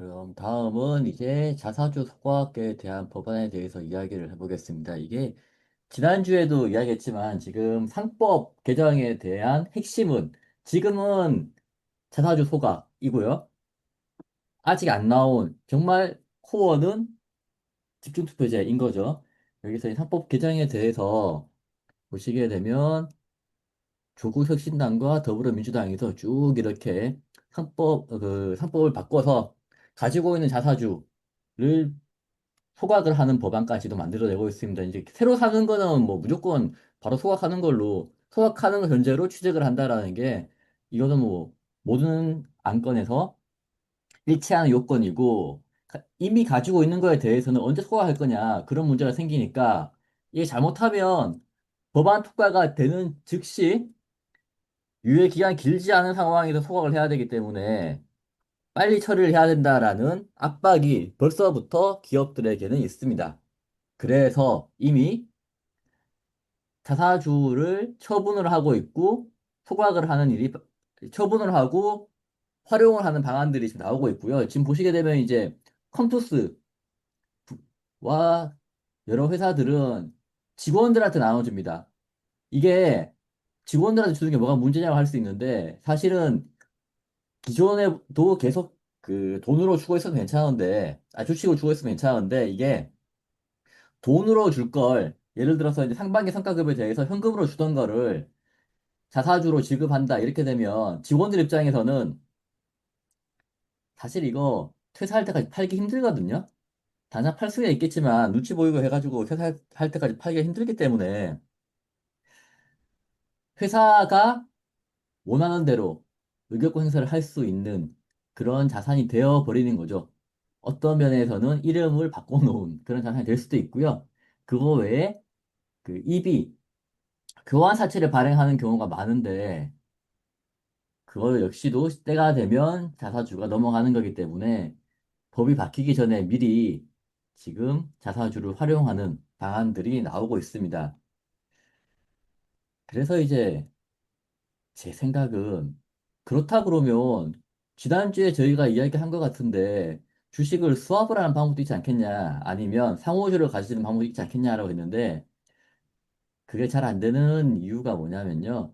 그럼 다음은 이제 자사주 소각에 대한 법안에 대해서 이야기를 해보겠습니다. 이게 지난주에도 이야기했지만 지금 상법 개정에 대한 핵심은 지금은 자사주 소각이고요. 아직 안 나온 정말 코어는 집중투표제인 거죠. 여기서 이 상법 개정에 대해서 보시게 되면 조국혁신당과 더불어민주당에서 쭉 이렇게 상법을 바꿔서 가지고 있는 자사주를 소각을 하는 법안까지도 만들어내고 있습니다. 이제 새로 사는 거는 뭐 무조건 바로 소각하는 걸로, 소각하는 거 전제로 취득을 한다라는 게, 이거는 뭐 모든 안건에서 일치하는 요건이고, 이미 가지고 있는 거에 대해서는 언제 소각할 거냐, 그런 문제가 생기니까, 이게 잘못하면 법안 통과가 되는 즉시 유예 기간 길지 않은 상황에서 소각을 해야 되기 때문에 빨리 처리를 해야 된다라는 압박이 벌써부터 기업들에게는 있습니다. 그래서 이미 자사주를 처분을 하고 있고 소각을 하는 일이 처분을 하고 활용을 하는 방안들이 지금 나오고 있고요. 지금 보시게 되면 이제 컴투스와 여러 회사들은 직원들한테 나눠줍니다. 이게 직원들한테 주는 게 뭐가 문제냐고 할 수 있는데 사실은 기존에도 계속 그 돈으로 주고 있어도 괜찮은데, 주식으로 주고 있으면 괜찮은데, 이게 돈으로 줄 걸, 예를 들어서 이제 상반기 성과급에 대해서 현금으로 주던 거를 자사주로 지급한다, 이렇게 되면 직원들 입장에서는 사실 이거 퇴사할 때까지 팔기 힘들거든요? 당장 팔 수야 있겠지만 눈치 보이고 해가지고 퇴사할 때까지 팔기가 힘들기 때문에 회사가 원하는 대로 의결권 행사를 할 수 있는 그런 자산이 되어 버리는 거죠. 어떤 면에서는 이름을 바꿔놓은 그런 자산이 될 수도 있고요. 그거 외에 그 EB, 교환 사채를 발행하는 경우가 많은데 그거 역시도 때가 되면 자사주가 넘어가는 거기 때문에 법이 바뀌기 전에 미리 지금 자사주를 활용하는 방안들이 나오고 있습니다. 그래서 이제 제 생각은 그렇다 그러면 지난주에 저희가 이야기한 것 같은데 주식을 스왑을 하는 방법도 있지 않겠냐 아니면 상호주를 가지는 방법도 있지 않겠냐라고 했는데 그게 잘 안 되는 이유가 뭐냐면요.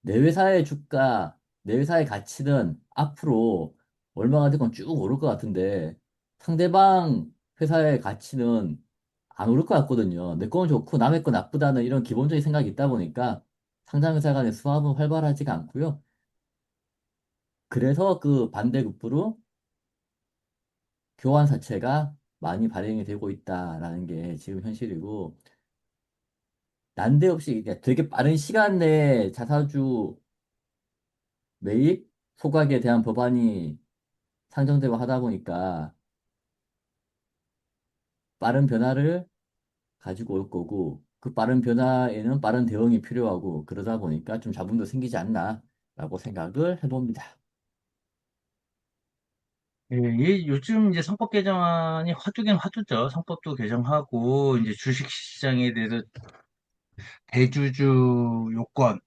내 회사의 주가, 내 회사의 가치는 앞으로 얼마가 되건 쭉 오를 것 같은데 상대방 회사의 가치는 안 오를 것 같거든요. 내 건 좋고 남의 건 나쁘다는 이런 기본적인 생각이 있다 보니까 상장회사 간의 수합은 활발하지가 않고요. 그래서 그 반대급부로 교환 사채가 많이 발행이 되고 있다라는 게 지금 현실이고 난데없이 그냥 되게 빠른 시간 내에 자사주 매입, 소각에 대한 법안이 상정되고 하다 보니까 빠른 변화를 가지고 올 거고 그 빠른 변화에는 빠른 대응이 필요하고 그러다 보니까 좀 잡음도 생기지 않나라고 생각을 해봅니다. 예, 요즘 이제 성법 개정안이 화두긴 화두죠. 성법도 개정하고, 이제 주식 시장에 대해서 대주주 요건,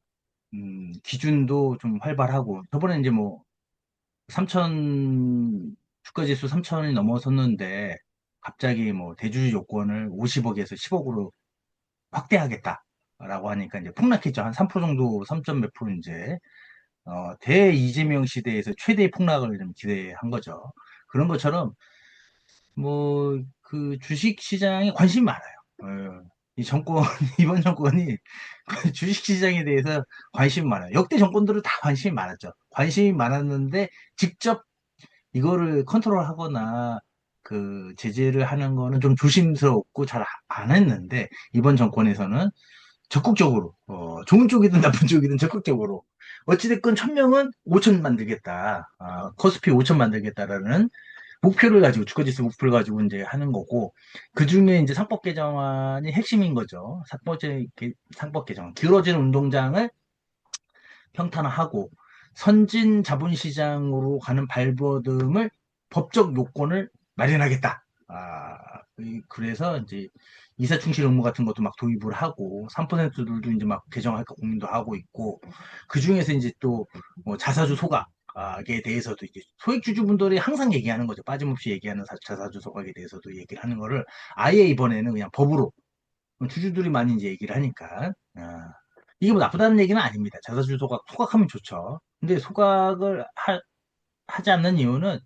기준도 좀 활발하고, 저번에 이제 뭐, 3천, 주가지수 3천이 넘어섰는데, 갑자기 뭐, 대주주 요건을 50억에서 10억으로 확대하겠다라고 하니까 이제 폭락했죠. 한 3% 정도, 3점 몇 프로 이제, 대 이재명 시대에서 최대의 폭락을 좀 기대한 거죠. 그런 것처럼, 뭐, 그 주식 시장에 관심이 많아요. 이 정권, 이번 정권이 그 주식 시장에 대해서 관심이 많아요. 역대 정권들은 다 관심이 많았죠. 관심이 많았는데 직접 이거를 컨트롤하거나 그 제재를 하는 거는 좀 조심스럽고 잘 안 했는데 이번 정권에서는 적극적으로, 좋은 쪽이든 나쁜 쪽이든 적극적으로 어찌됐건 1,000명은 5천 만들겠다. 코스피 5천 만들겠다라는 목표를 가지고 주가지수 목표를 가지고 이제 하는 거고 그 중에 이제 상법 개정안이 핵심인 거죠. 상법 개정 길어진 운동장을 평탄화하고 선진 자본시장으로 가는 발버둥을 법적 요건을 마련하겠다. 그래서 이제 이사충실 의무 같은 것도 막 도입을 하고 3%들도 이제 막 개정할까 고민도 하고 있고 그 중에서 이제 또뭐 자사주 소각 대해서도 이제 소액주주분들이 항상 얘기하는 거죠. 빠짐없이 얘기하는 자사주 소각에 대해서도 얘기를 하는 거를 아예 이번에는 그냥 법으로 주주들이 많이 이제 얘기를 하니까 이게 뭐 나쁘다는 얘기는 아닙니다. 자사주 소각하면 좋죠. 근데 소각을 하지 않는 이유는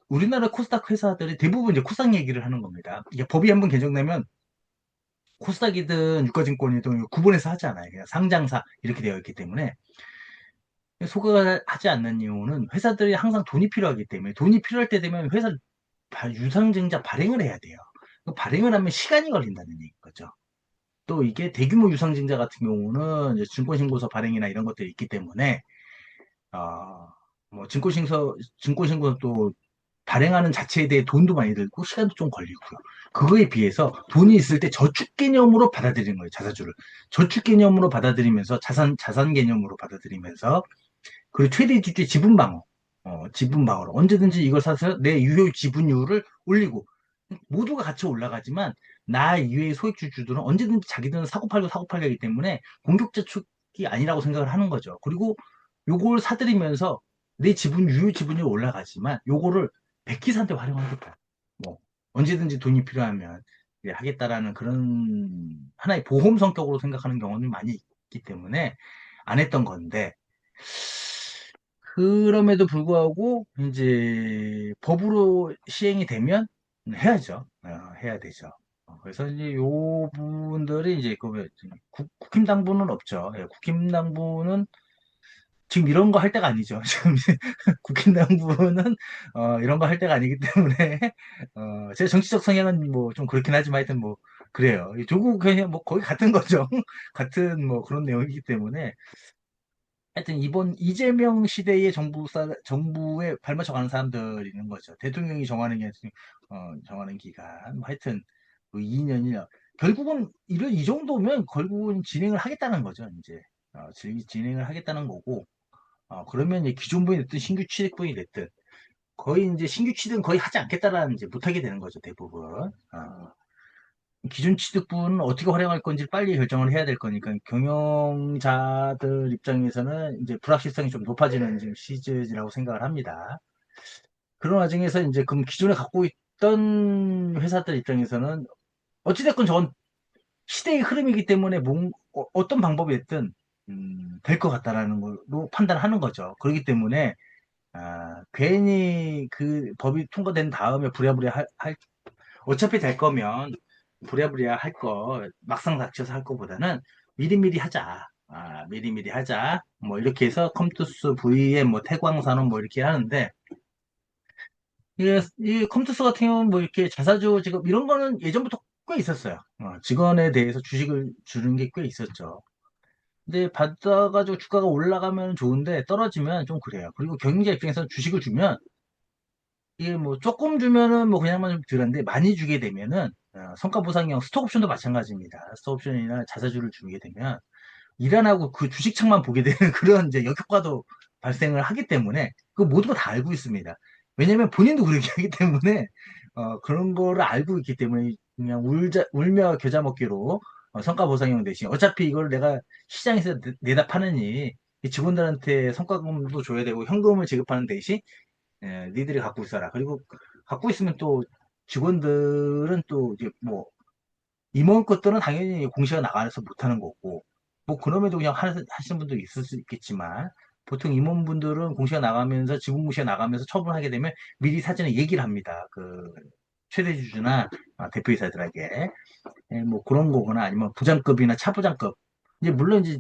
우리나라 코스닥 회사들이 대부분 이제 코스닥 얘기를 하는 겁니다. 이게 법이 한번 개정되면 코스닥이든 유가증권이든 구분해서 하잖아요. 그냥 상장사 이렇게 되어 있기 때문에 소각을 하지 않는 이유는 회사들이 항상 돈이 필요하기 때문에 돈이 필요할 때 되면 회사 유상증자 발행을 해야 돼요. 그 발행을 하면 시간이 걸린다는 얘기인 거죠. 또 이게 대규모 유상증자 같은 경우는 이제 증권신고서 발행이나 이런 것들이 있기 때문에 어, 뭐 증권신고서 또 발행하는 자체에 대해 돈도 많이 들고 시간도 좀 걸리고요. 그거에 비해서 돈이 있을 때 저축 개념으로 받아들이는 거예요, 자사주를. 저축 개념으로 받아들이면서 자산 개념으로 받아들이면서 그리고 최대 주주의 지분 방어. 지분 방어로 언제든지 이걸 사서 내 유효 지분율을 올리고 모두가 같이 올라가지만 나 이외의 소액주주들은 언제든지 자기들은 사고 팔고 하기 때문에 공격 저축이 아니라고 생각을 하는 거죠. 그리고 요걸 사들이면서 내 유효 지분율이 올라가지만 요거를 백기사한테 활용하겠다. 뭐 언제든지 돈이 필요하면 하겠다라는 그런 하나의 보험 성격으로 생각하는 경우는 많이 있기 때문에 안 했던 건데 그럼에도 불구하고 이제 법으로 시행이 되면 해야죠. 해야 되죠. 그래서 이제 요 부분들이 이제 국힘 당부는 없죠. 국힘 당부는 지금 이런 거 할 때가 아니죠. 지금 이제 국힘 당부는 이런 거 할 때가 아니기 때문에 제 정치적 성향은 뭐 좀 그렇긴 하지만 하여튼 뭐 그래요. 조국 그냥 뭐 거의 같은 거죠. 같은 뭐 그런 내용이기 때문에 하여튼 이번 이재명 시대의 정부에 발맞춰 가는 사람들이 있는 거죠. 대통령이 정하는 기간. 뭐 하여튼 뭐 2년, 1년. 결국은 이 정도면 결국은 진행을 하겠다는 거죠. 이제 진행을 하겠다는 거고. 그러면 이제 기존 분이 됐든 신규 취득분이 됐든 거의 이제 신규 취득은 거의 하지 않겠다라는 이제 못하게 되는 거죠. 대부분. 기존 취득분은 어떻게 활용할 건지 빨리 결정을 해야 될 거니까 경영자들 입장에서는 이제 불확실성이 좀 높아지는 지금 시즌이라고 생각을 합니다. 그런 와중에서 이제 그럼 기존에 갖고 있던 회사들 입장에서는 어찌됐건 저건 시대의 흐름이기 때문에 어떤 방법이 됐든 될 것 같다라는 걸로 판단하는 거죠. 그렇기 때문에 괜히 그 법이 통과된 다음에 부랴부랴 어차피 될 거면 부랴부랴 할 거, 막상 닥쳐서 할 거보다는 미리미리 하자. 미리미리 하자. 뭐 이렇게 해서 컴투스 VM, 뭐 태광산업 뭐 이렇게 하는데 이 컴투스 같은 경우는 뭐 이렇게 자사주 지금 이런 거는 예전부터 꽤 있었어요. 직원에 대해서 주식을 주는 게 꽤 있었죠. 근데 받아가지고 주가가 올라가면 좋은데 떨어지면 좀 그래요. 그리고 경영자 입장에서 주식을 주면 이게 뭐 조금 주면은 뭐 그냥만 좀 덜한데 많이 주게 되면은 성과 보상형 스톡옵션도 마찬가지입니다. 스톡옵션이나 자사주를 주게 되면 일 안 하고 그 주식창만 보게 되는 그런 이제 역효과도 발생을 하기 때문에 그 모두가 다 알고 있습니다. 왜냐면 본인도 그렇게 하기 때문에 그런 거를 알고 있기 때문에 그냥 울며 겨자 먹기로 성과 보상형 대신 어차피 이걸 내가 시장에서 내다 파느니 이 직원들한테 성과금도 줘야 되고 현금을 지급하는 대신 니들이 갖고 있어라. 그리고 갖고 있으면 또 직원들은 또 이제 뭐 임원 것들은 당연히 공시가 나가서 못하는 거고 뭐 그럼에도 그냥 하시는 분도 있을 수 있겠지만 보통 임원분들은 공시가 나가면서 지분 공시가 나가면서 처분하게 되면 미리 사전에 얘기를 합니다. 그 최대 주주나 대표이사들에게 뭐 그런 거거나 아니면 부장급이나 차부장급 이제 물론 이제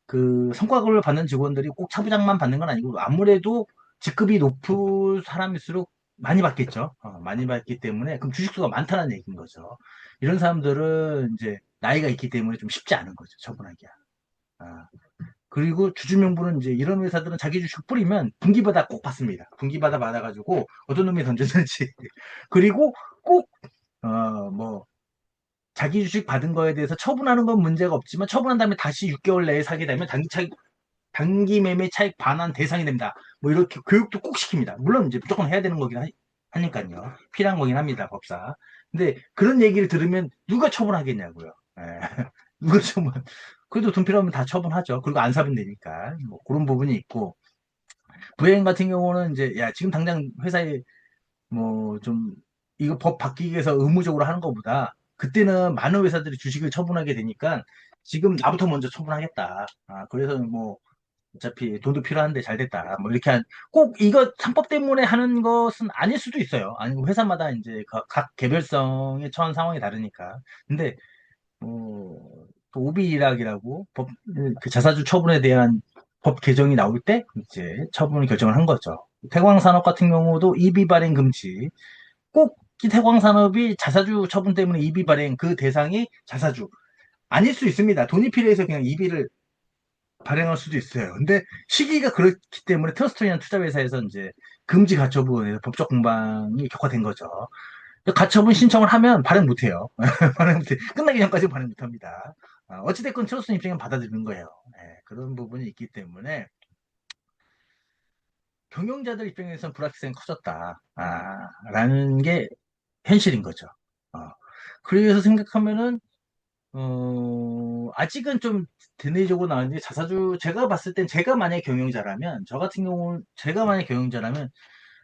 그 성과급을 받는 직원들이 꼭 차부장만 받는 건 아니고 아무래도 직급이 높은 사람일수록 많이 받겠죠. 많이 받기 때문에 그럼 주식수가 많다는 얘기인 거죠. 이런 사람들은 이제 나이가 있기 때문에 좀 쉽지 않은 거죠. 처분하기가. 아, 그리고 주주 명부는 이제 이런 회사들은 자기 주식 뿌리면 분기마다 꼭 받습니다. 분기마다 받아가지고 어떤 놈이 던졌는지 그리고 꼭 뭐 자기 주식 받은 거에 대해서 처분하는 건 문제가 없지만 처분한 다음에 다시 6개월 내에 사게 되면 단기 매매 차익 반환 대상이 됩니다. 뭐 이렇게 교육도 꼭 시킵니다. 물론 이제 무조건 해야 되는 거긴 하니까요. 필요한 거긴 합니다, 법사. 근데 그런 얘기를 들으면 누가 처분하겠냐고요. 예. 누가 처분? 그래도 돈 필요하면 다 처분하죠. 그리고 안 사면 되니까. 뭐 그런 부분이 있고. 부회인 같은 경우는 이제, 야, 지금 당장 회사에 뭐 좀 이거 법 바뀌기 위해서 의무적으로 하는 것보다 그때는 많은 회사들이 주식을 처분하게 되니까 지금 나부터 먼저 처분하겠다. 그래서 뭐 어차피 돈도 필요한데 잘 됐다. 뭐 이렇게 꼭 이거 3법 때문에 하는 것은 아닐 수도 있어요. 아니고 회사마다 이제 각 개별성에 처한 상황이 다르니까. 근데 그 오비일학이라고 그 자사주 처분에 대한 법 개정이 나올 때 이제 처분을 결정을 한 거죠. 태광산업 같은 경우도 이비 발행 금지. 꼭 이 태광산업이 자사주 처분 때문에 이비 발행 그 대상이 자사주 아닐 수 있습니다. 돈이 필요해서 그냥 이비를 발행할 수도 있어요. 근데 시기가 그렇기 때문에 트러스트리한 투자회사에서 이제 금지 가처분에서 법적 공방이 격화된 거죠. 가처분 신청을 하면 발행 못해요. 발행 못해. 끝나기 전까지 발행 못합니다. 어찌됐건 트러스트 입장은 받아들이는 거예요. 예, 그런 부분이 있기 때문에 경영자들 입장에서는 불확실성이 커졌다. 라는 게 현실인 거죠. 어, 그래서 생각하면은 아직은 좀 대내적으로 나왔는데 자사주 제가 봤을 땐 제가 만약에 경영자라면 저 같은 경우는 제가 만약에 경영자라면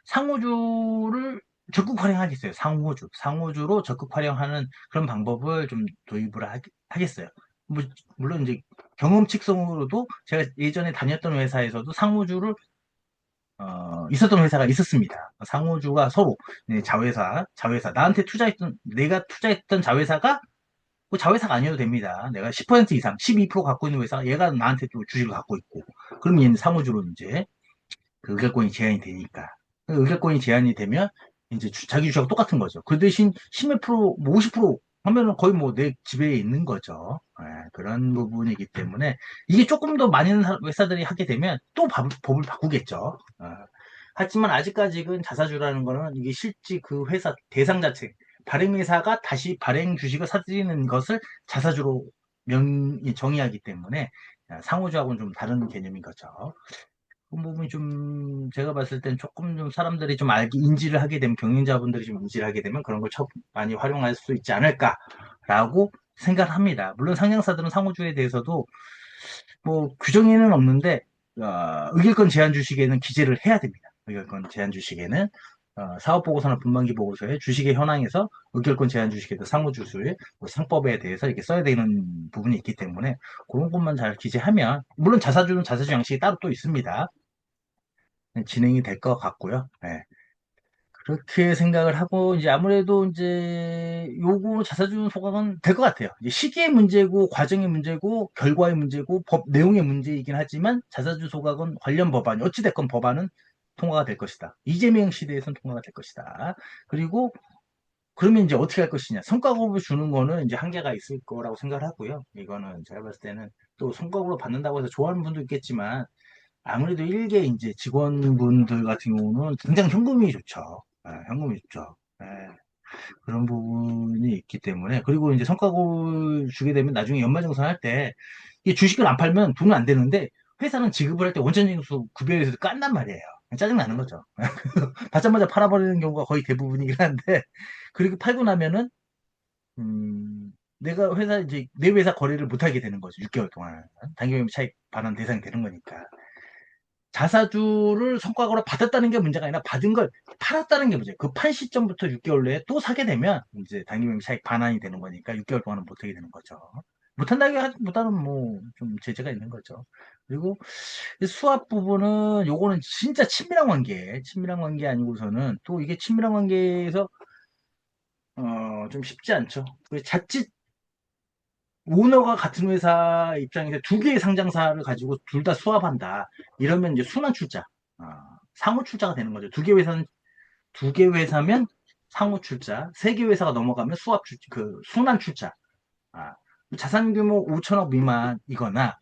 상호주를 적극 활용하겠어요. 상호주로 적극 활용하는 그런 방법을 좀 도입을 하겠어요. 뭐, 물론 이제 경험칙성으로도 제가 예전에 다녔던 회사에서도 상호주를 있었던 회사가 있었습니다. 상호주가 서로 자회사 나한테 투자했던 내가 투자했던 자회사가 그 자회사가 아니어도 됩니다. 내가 10% 이상, 12% 갖고 있는 회사, 얘가 나한테 또 주식을 갖고 있고, 그럼 얘는 상호주로 이제 그 의결권이 제한이 되니까. 그 의결권이 제한이 되면 이제 자기 주식하고 똑같은 거죠. 그 대신 10몇 프로, 뭐 50% 하면은 거의 뭐 내 지배에 있는 거죠. 그런 부분이기 때문에 이게 조금 더 많은 회사들이 하게 되면 또 법을 바꾸겠죠. 하지만 아직까지는 자사주라는 거는 이게 실제 그 회사 대상 자체 발행회사가 다시 발행 주식을 사들이는 것을 자사주로 정의하기 때문에 상호주하고는 좀 다른 개념인 거죠. 그 부분이 좀 제가 봤을 땐 조금 좀 사람들이 좀 인지를 하게 되면 경영자분들이 좀 인지를 하게 되면 그런 걸 많이 활용할 수 있지 않을까라고 생각을 합니다. 물론 상장사들은 상호주에 대해서도 뭐 규정에는 없는데 의결권 제한 주식에는 기재를 해야 됩니다. 의결권 제한 주식에는 사업보고서나 분만기보고서에 주식의 현황에서 의결권 제한 주식에 대해서 상호주술, 뭐 상법에 대해서 이렇게 써야 되는 부분이 있기 때문에 그런 것만 잘 기재하면 물론 자사주는 자사주 양식이 따로 또 있습니다. 진행이 될 것 같고요. 네. 그렇게 생각을 하고 이제 아무래도 이제 요거 자사주 소각은 될 것 같아요. 이제 시기의 문제고 과정의 문제고 결과의 문제고 법 내용의 문제이긴 하지만 자사주 소각은 관련 법안이 어찌됐건 법안은 통과가 될 것이다. 이재명 시대에선 통과가 될 것이다. 그리고 그러면 이제 어떻게 할 것이냐. 성과급을 주는 거는 이제 한계가 있을 거라고 생각을 하고요. 이거는 제가 봤을 때는 또 성과급으로 받는다고 해서 좋아하는 분도 있겠지만 아무래도 일개 이제 직원분들 같은 경우는 당장 현금이 좋죠. 현금이 좋죠. 그런 부분이 있기 때문에 그리고 이제 성과급을 주게 되면 나중에 연말정산할 때 이 주식을 안 팔면 돈은 안 되는데 회사는 지급을 할 때 원천징수 급여에서 깐단 말이에요. 짜증나는 거죠. 받자마자 팔아버리는 경우가 거의 대부분이긴 한데 그렇게 팔고 나면은 내가 회사 이제 내 회사 거래를 못 하게 되는 거죠. 6개월 동안 단기보험 차익 반환 대상이 되는 거니까. 자사주를 성과급으로 받았다는 게 문제가 아니라 받은 걸 팔았다는 게 문제예요. 그 판 시점부터 6개월 내에 또 사게 되면 이제 당기보험 차익 반환이 되는 거니까 6개월 동안은 못하게 되는 거죠. 못한다기보다는 뭐 좀 제재가 있는 거죠. 그리고 수압 부분은 요거는 진짜 친밀한 관계 아니고서는 또 이게 친밀한 관계에서 좀 쉽지 않죠. 자칫 오너가 같은 회사 입장에서 두 개의 상장사를 가지고 둘 다 수합한다. 이러면 이제 순환 출자, 상호 출자가 되는 거죠. 두 개 회사면 상호 출자, 세 개 회사가 넘어가면 순환 출자. 아, 자산 규모 5천억 미만이거나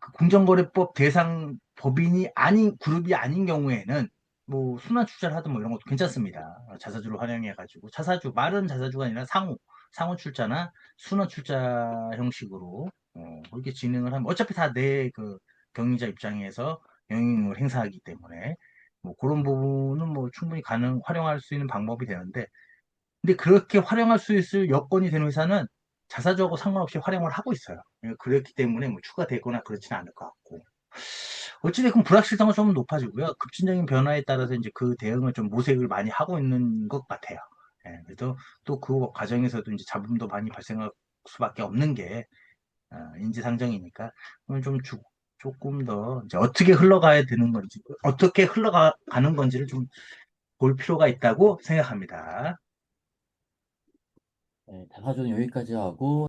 그 공정거래법 대상 법인이 아닌 그룹이 아닌 경우에는 뭐 순환 출자를 하든 뭐 이런 것도 괜찮습니다. 자사주를 활용해가지고 말은 자사주가 아니라 상호 출자나 순환 출자 형식으로 그렇게 진행을 하면 어차피 다 내 그 경영자 입장에서 영향력을 행사하기 때문에 뭐 그런 부분은 뭐 충분히 활용할 수 있는 방법이 되는데 근데 그렇게 활용할 수 있을 여건이 되는 회사는 자사주하고 상관없이 활용을 하고 있어요. 그렇기 때문에 뭐 추가되거나 그렇지는 않을 것 같고 어찌됐건 불확실성은 좀 높아지고요. 급진적인 변화에 따라서 이제 그 대응을 좀 모색을 많이 하고 있는 것 같아요. 예, 그래도 또 그 과정에서도 이제 잡음도 많이 발생할 수밖에 없는 게 인지상정이니까 오늘 조금 더 이제 어떻게 흘러가야 되는 건지, 어떻게 흘러가는 건지를 좀 볼 필요가 있다고 생각합니다. 자사주는 여기까지 하고